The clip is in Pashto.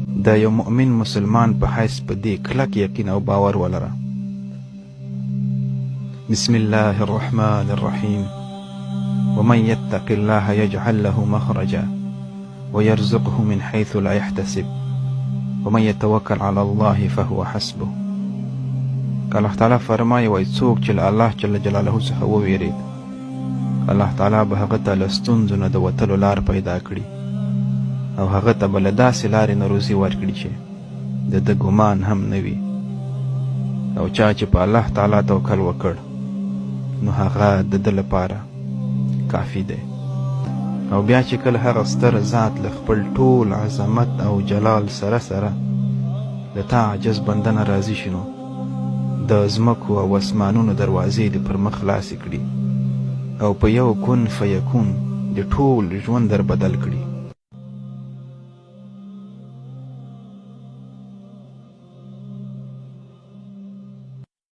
د یو مؤمن مسلمان په حیث په دې کلک یقین او باور ولره. بسم الله الرحمن الرحیم. ومن يتق الله يجعل له مخرجا ويرزقه من حيث لا يحتسب ومن يتوكل على الله فهو حسبه. که الله تعالی فرمایي وایي څوک چې له الله جل جلاله څخه وویرید، الله تعالی به هغه ته له ستونزو نه د وتلو لار پیدا کړي او هغه ته به له داسې لارې نه روزي ورکړي چې د ده ګمان هم نه وي. او چا چې په الله تعالی توکل وکړ نو هغه د ده لپاره کافي دی. او بیا چې کله هغه ستر ذات له خپل ټول عظمت او جلال سره سره له تا عجز بنده نه راضي شي، نو د ځمکو او اسمانونو دروازې دې پر مخ خلاصې کړي او په یو کن فیکون د ټول ژوند در بدل کړي.